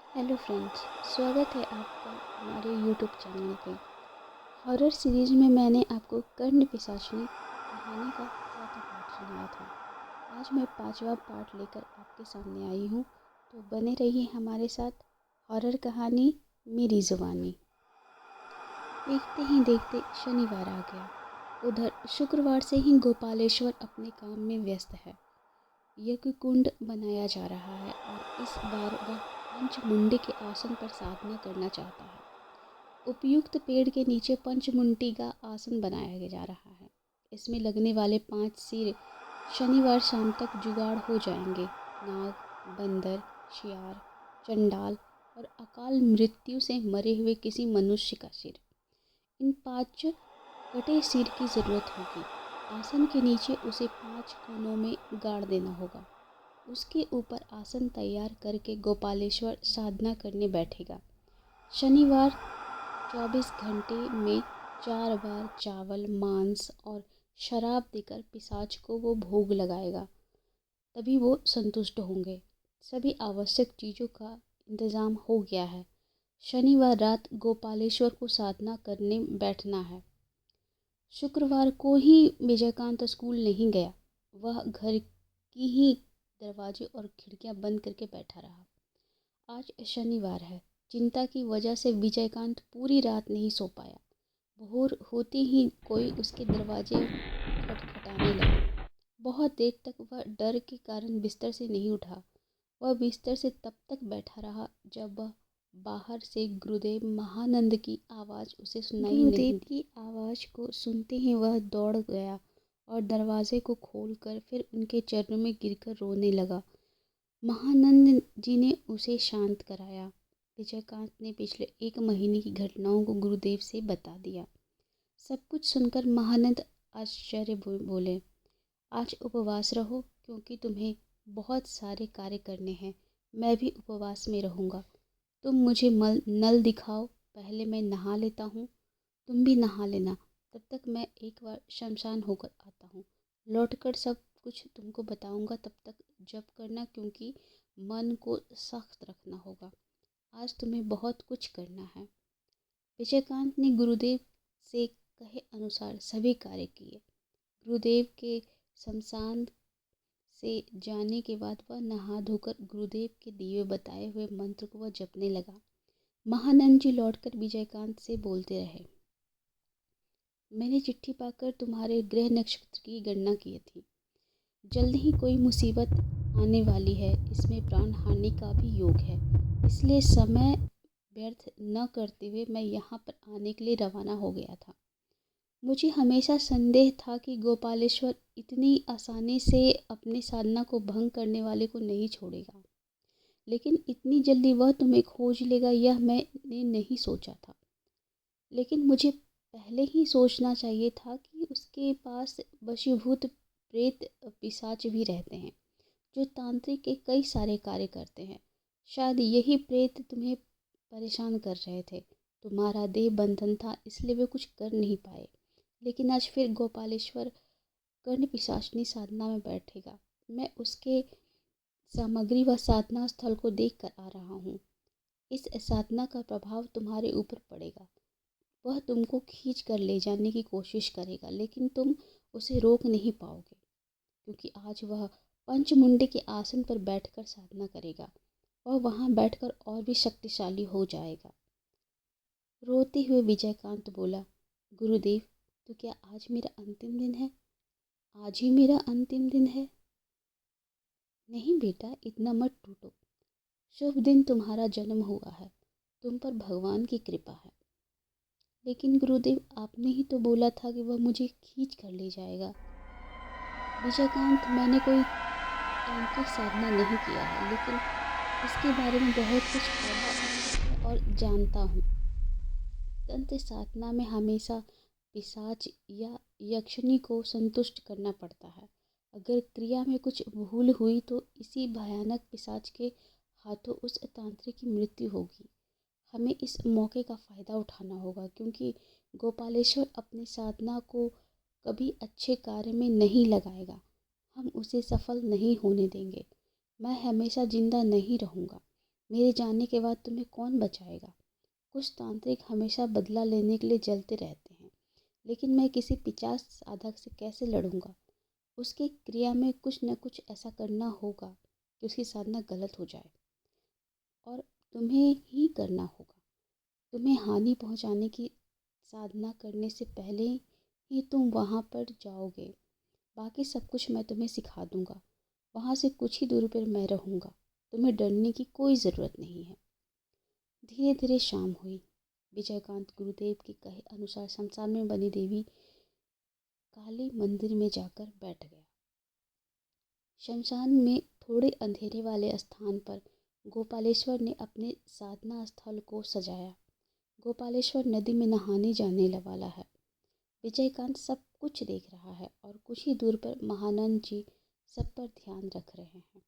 Hello friends, स्वागत है आपका हमारे यूट्यूब चैनल पे। हॉरर सीरीज में मैंने आपको कर्ण पिशाचिनी कहानी का चौथा पार्ट सुनाया था। आज मैं पांचवा पार्ट लेकर आपके सामने आई हूँ, तो बने रहिए हमारे साथ। हॉरर कहानी मेरी ज़ुबानी। देखते ही देखते शनिवार आ गया। उधर शुक्रवार से ही गोपालेश्वर अपने काम में व्यस्त है। यज्ञ कुंड बनाया जा रहा है और इस बार वह पंचमुंडी के आसन पर साधना करना चाहता है। उपयुक्त पेड़ के नीचे पंचमुंडी का आसन बनाया जा रहा है। इसमें लगने वाले 5 सिर शनिवार शाम तक जुगाड़ हो जाएंगे। नाग, बंदर, शियार, चंडाल और अकाल मृत्यु से मरे हुए किसी मनुष्य का सिर। इन 5 कटे सिर की ज़रूरत होगी। आसन के नीचे उसे 5 कोनों में गाड़ देना होगा। उसके ऊपर आसन तैयार करके गोपालेश्वर साधना करने बैठेगा। शनिवार 24 घंटे में 4 बार चावल, मांस और शराब देकर पिशाच को वो भोग लगाएगा, तभी वो संतुष्ट होंगे। सभी आवश्यक चीज़ों का इंतज़ाम हो गया है। शनिवार रात गोपालेश्वर को साधना करने बैठना है। शुक्रवार को ही विजयकांत स्कूल नहीं गया। वह घर की ही दरवाजे और खिड़कियां बंद करके बैठा रहा। आज शनिवार है। चिंता की वजह से विजयकांत पूरी रात नहीं सो पाया। भोर होते ही कोई उसके दरवाजे खटखटाने लगा। बहुत देर तक वह डर के कारण बिस्तर से नहीं उठा। वह बिस्तर से तब तक बैठा रहा जब वह बाहर से गुरुदेव महानंद की आवाज़ उसे सुनाई नहीं। गुरुदेव की आवाज़ को सुनते ही वह दौड़ गया और दरवाजे को खोलकर फिर उनके चरणों में गिरकर रोने लगा। महानंद जी ने उसे शांत कराया। विजयकांत ने पिछले 1 महीने की घटनाओं को गुरुदेव से बता दिया। सब कुछ सुनकर महानंद आश्चर्य बोले, आज उपवास रहो क्योंकि तुम्हें बहुत सारे कार्य करने हैं। मैं भी उपवास में रहूँगा। तुम मुझे नल दिखाओ, पहले मैं नहा लेता हूँ। तुम भी नहा लेना, तब तक मैं एक बार शमशान होकर आता हूँ। लौटकर सब कुछ तुमको बताऊँगा, तब तक जप करना क्योंकि मन को सख्त रखना होगा। आज तुम्हें बहुत कुछ करना है। विजयकांत ने गुरुदेव से कहे अनुसार सभी कार्य किए। गुरुदेव के शमशान से जाने के बाद वह नहा धोकर गुरुदेव के दिए बताए हुए मंत्र को वह जपने लगा। महानंद जी लौटकर विजयकांत से बोलते रहे, मैंने चिट्ठी पाकर तुम्हारे ग्रह नक्षत्र की गणना की थी। जल्द ही कोई मुसीबत आने वाली है। इसमें प्राण हानि का भी योग है। इसलिए समय व्यर्थ न करते हुए मैं यहाँ पर आने के लिए रवाना हो गया था। मुझे हमेशा संदेह था कि गोपालेश्वर इतनी आसानी से अपनी साधना को भंग करने वाले को नहीं छोड़ेगा, लेकिन इतनी जल्दी वह तुम्हें खोज लेगा यह मैंने नहीं सोचा था। लेकिन मुझे पहले ही सोचना चाहिए था कि उसके पास वशीभूत प्रेत पिशाच भी रहते हैं जो तांत्रिक के कई सारे कार्य करते हैं। शायद यही प्रेत तुम्हें परेशान कर रहे थे। तुम्हारा देह बंधन था, इसलिए वे कुछ कर नहीं पाए। लेकिन आज फिर गोपालेश्वर कर्ण पिशाचिनी साधना में बैठेगा। मैं उसके सामग्री व साधना स्थल को देख कर आ रहा हूँ। इस साधना का प्रभाव तुम्हारे ऊपर पड़ेगा। वह तुमको खींच कर ले जाने की कोशिश करेगा, लेकिन तुम उसे रोक नहीं पाओगे क्योंकि आज वह पंचमुंडी के आसन पर बैठकर साधना करेगा और वहाँ बैठकर और भी शक्तिशाली हो जाएगा। रोते हुए विजयकांत बोला, गुरुदेव, तो क्या आज मेरा अंतिम दिन है? आज ही मेरा अंतिम दिन है? नहीं बेटा, इतना मत टूटो। शुभ दिन तुम्हारा जन्म हुआ है। तुम पर भगवान की कृपा है। लेकिन गुरुदेव, आपने ही तो बोला था कि वह मुझे खींच कर ले जाएगा। विजयकांत, मैंने कोई तांत्रिक साधना नहीं किया है, लेकिन इसके बारे में बहुत कुछ पढ़ा है और जानता हूँ। तंत्र साधना में हमेशा पिशाच या यक्षिणी को संतुष्ट करना पड़ता है। अगर क्रिया में कुछ भूल हुई तो इसी भयानक पिशाच के हाथों उस तांत्रिक की मृत्यु होगी। हमें इस मौके का फ़ायदा उठाना होगा क्योंकि गोपालेश्वर अपनी साधना को कभी अच्छे कार्य में नहीं लगाएगा। हम उसे सफल नहीं होने देंगे। मैं हमेशा जिंदा नहीं रहूँगा। मेरे जाने के बाद तुम्हें कौन बचाएगा? कुछ तांत्रिक हमेशा बदला लेने के लिए जलते रहते हैं, लेकिन मैं किसी पिशाच साधक से कैसे लड़ूंगा? उसकी क्रिया में कुछ न कुछ ऐसा करना होगा कि उसकी साधना गलत हो जाए, और तुम्हें ही करना होगा। तुम्हें हानि पहुंचाने की साधना करने से पहले ही तुम वहां पर जाओगे। बाकी सब कुछ मैं तुम्हें सिखा दूंगा। वहां से कुछ ही दूरी पर मैं रहूंगा। तुम्हें डरने की कोई ज़रूरत नहीं है। धीरे धीरे शाम हुई। विजयकांत गुरुदेव के कहे अनुसार शमशान में बनी देवी काली मंदिर में जाकर बैठ गया। शमशान में थोड़े अंधेरे वाले स्थान पर गोपालेश्वर ने अपने साधना स्थल को सजाया। गोपालेश्वर नदी में नहाने जाने वाला है। विजयकांत सब कुछ देख रहा है और कुछ ही दूर पर महानंद जी सब पर ध्यान रख रहे हैं।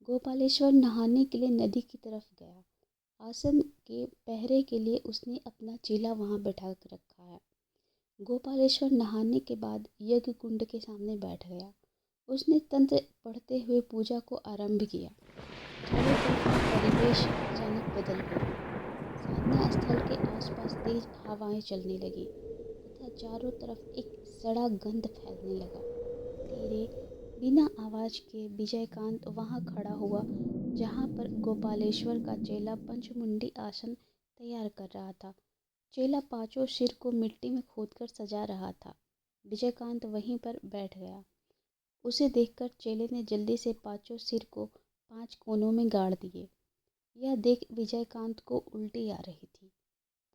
गोपालेश्वर नहाने के लिए नदी की तरफ गया। आसन के पहरे के लिए उसने अपना चेला वहां बैठा रखा है। गोपालेश्वर नहाने के बाद यज्ञ कुंड के सामने बैठ गया। उसने तंत्र पढ़ते हुए पूजा को आरंभ किया। चारों तरफ का परिवेश अचानक बदल गया। साधना स्थल के आसपास तेज हवाएं चलने लगी तथा चारों तरफ एक सड़ा गंध फैलने लगा। धीरे बिना आवाज के विजयकांत वहां खड़ा हुआ जहां पर गोपालेश्वर का चेला पंचमुंडी आसन तैयार कर रहा था। चेला पांचों सिर को मिट्टी में खोदकर सजा रहा था। विजयकांत वहीं पर बैठ गया। उसे देखकर चेले ने जल्दी से पांचों सिर को 5 कोनों में गाड़ दिए। यह देख विजयकांत को उल्टी आ रही थी।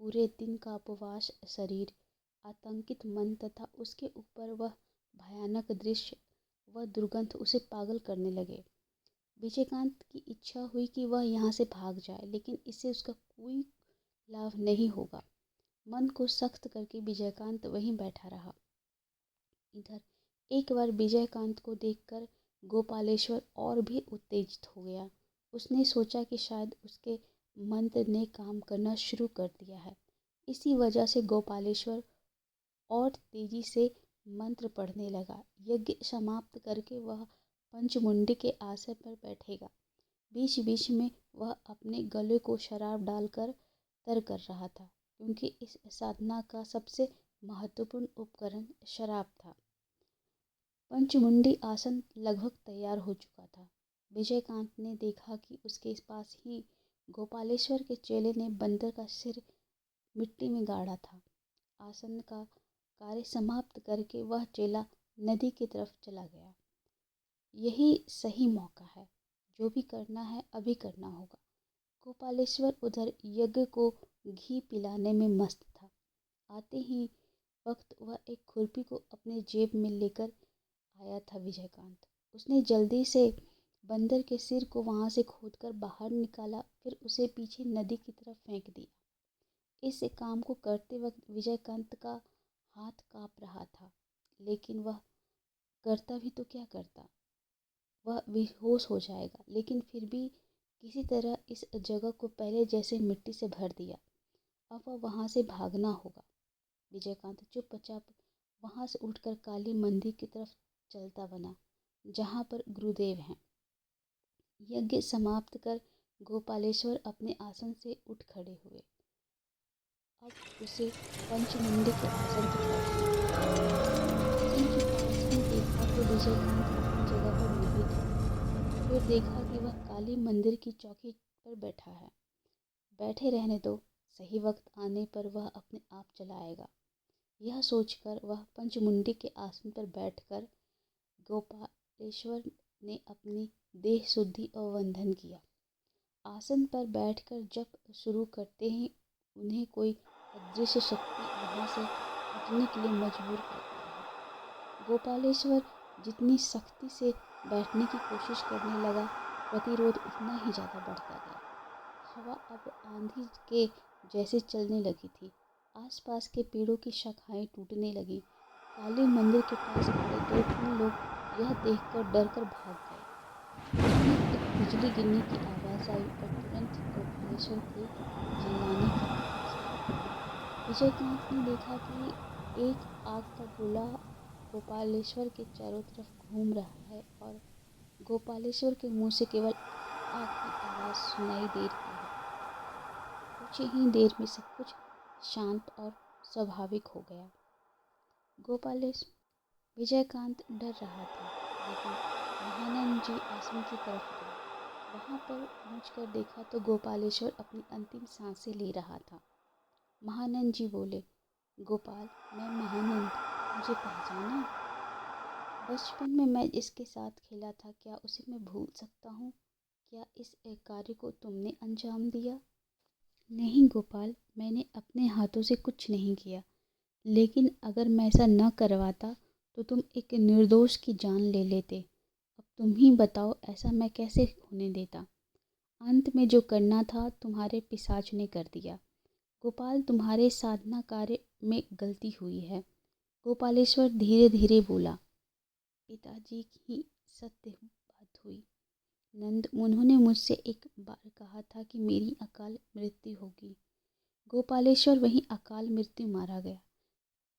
पूरे दिन का उपवास शरीर, आतंकित मन तथा उसके ऊपर वह भयानक दृश्य व दुर्गंध उसे पागल करने लगे। विजयकांत की इच्छा हुई कि वह यहाँ से भाग जाए, लेकिन इससे उसका कोई लाभ नहीं होगा। मन को सख्त करके विजयकांत वहीं बैठा रहा। इधर एक बार विजयकांत को देखकर गोपालेश्वर और भी उत्तेजित हो गया। उसने सोचा कि शायद उसके मंत्र ने काम करना शुरू कर दिया है। इसी वजह से गोपालेश्वर और तेजी से मंत्र पढ़ने लगा। यज्ञ समाप्त करके वह पंचमुंडी के आसन पर बैठेगा। बीच बीच में वह अपने गले को शराब डालकर तर कर रहा था, क्योंकि इस साधना का सबसे महत्वपूर्ण उपकरण शराब था। पंचमुंडी आसन लगभग तैयार हो चुका था। विजयकांत ने देखा कि उसके पास ही गोपालेश्वर के चेले ने बंदर का सिर मिट्टी में गाड़ा था। आसन का कार्य समाप्त करके वह चेला नदी की तरफ चला गया। यही सही मौका है। जो भी करना है अभी करना होगा। गोपालेश्वर उधर यज्ञ को घी पिलाने में मस्त था। आते ही वक्त वह एक खुरपी को अपने जेब में लेकर आया था विजयकांत। उसने जल्दी से बंदर के सिर को वहां से खोदकर बाहर निकाला, फिर उसे पीछे नदी की तरफ फेंक दिया। इस काम को करते वक्त विजयकांत का हाथ कांप रहा था, लेकिन वह करता भी तो क्या करता। वह बेहोश हो जाएगा, लेकिन फिर भी किसी तरह इस जगह को पहले जैसे मिट्टी से भर दिया। अब वह वहां से भागना होगा। विजयकांत चुपचाप वहां से उठकर काली मंदिर की तरफ चलता बना, जहां पर गुरुदेव हैं। यज्ञ समाप्त कर गोपालेश्वर अपने आसन से उठ खड़े हुए। अब उसे पंचमुंडी के आसन की तरफ आसन के पास ही देखा तो विजयकांत अपनी जगह पर नहीं था। फिर देखा कि वह काली मंदिर की चौकी पर बैठा है। बैठे रहने दो, सही वक्त आने पर वह अपने आप चला आएगा। यह सोचकर वह पंचमुंडी के आसन पर बैठकर गोपालेश्वर ने अपनी देह शुद्धि और वंदन किया। आसन पर बैठकर जप शुरू करते ही उन्हें कोई अदृश्य शक्ति वहां से हटने के लिए मजबूर करता रहा। गोपालेश्वर जितनी सख्ती से बैठने की कोशिश करने लगा, प्रतिरोध उतना ही ज़्यादा बढ़ता गया। हवा अब आंधी के जैसे चलने लगी थी। आसपास के पेड़ों की शाखाएं टूटने लगी। काली मंदिर के पास खड़े 2-3 लोग यह देखकर डरकर भाग गए। अचानक एक बिजली गिरने की आवाज़ आई और तुरंत गोपालेश्वर के चिल्लाने की आवाज़। विजयकांत ने देखा कि एक आग का गोला गोपालेश्वर के चारों तरफ घूम रहा है और गोपालेश्वर के मुंह से केवल आग की आवाज़ आवाज़ सुनाई दे रही है। कुछ ही देर में सब कुछ शांत और स्वाभाविक हो गया। गोपालेश विजयकांत डर रहा था, लेकिन महानंद जी आश्रम की तरफ गए। वहाँ पर पहुँचकर देखा तो गोपालेश्वर अपनी अंतिम सांसें ले रहा था। महानंद जी बोले, गोपाल, मैं महानंद, मुझे पहचाना? बचपन में मैं जिसके साथ खेला था, क्या उसे मैं भूल सकता हूँ? क्या इस कार्य को तुमने अंजाम दिया? नहीं गोपाल, मैंने अपने हाथों से कुछ नहीं किया, लेकिन अगर मैं ऐसा न करवाता तो तुम एक निर्दोष की जान ले लेते। अब तुम ही बताओ, ऐसा मैं कैसे होने देता? अंत में जो करना था तुम्हारे पिशाच ने कर दिया। गोपाल, तुम्हारे साधना कार्य में गलती हुई है। गोपालेश्वर धीरे धीरे बोला, पिताजी की सत्य बात हुई। नंद, उन्होंने मुझसे एक बार कहा था कि मेरी अकाल मृत्यु होगी। गोपालेश्वर वहीं अकाल मृत्यु मारा गया।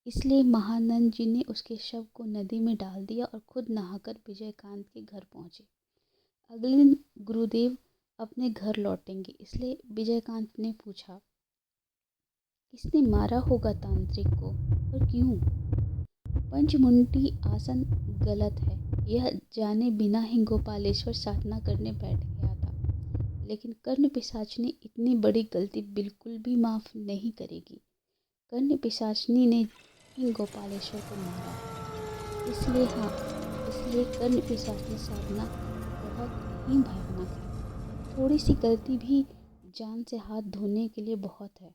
इसलिए महानंद जी ने उसके शव को नदी में डाल दिया और खुद नहाकर विजयकांत के घर पहुंचे। अगले दिन गुरुदेव अपने घर लौटेंगे, इसलिए विजयकांत ने पूछा, किसने मारा होगा तांत्रिक को और क्यों? पंचमुंडी आसन गलत है, यह जाने बिना ही गोपालेश्वर साधना करने बैठ गया था। लेकिन कर्ण पिशाचनी इतनी बड़ी गलती बिल्कुल भी माफ़ नहीं करेगी। कर्ण पिशाचनी ने ही गोपालेश्वर को मारा। इसलिए कर्ण पिशाचनी साधना बहुत ही भयानक है। थोड़ी सी गलती भी जान से हाथ धोने के लिए बहुत है।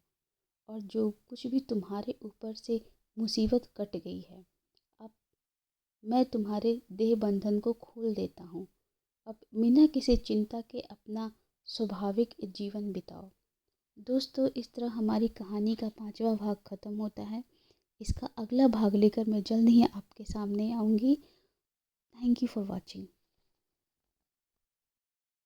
और जो कुछ भी तुम्हारे ऊपर से मुसीबत कट गई है, अब मैं तुम्हारे देह बंधन को खोल देता हूँ। अब बिना किसी चिंता के अपना स्वाभाविक जीवन बिताओ। दोस्तों, इस तरह हमारी कहानी का 5वां भाग ख़त्म होता है। इसका अगला भाग लेकर मैं जल्द ही आपके सामने आऊँगी। Thank you for watching.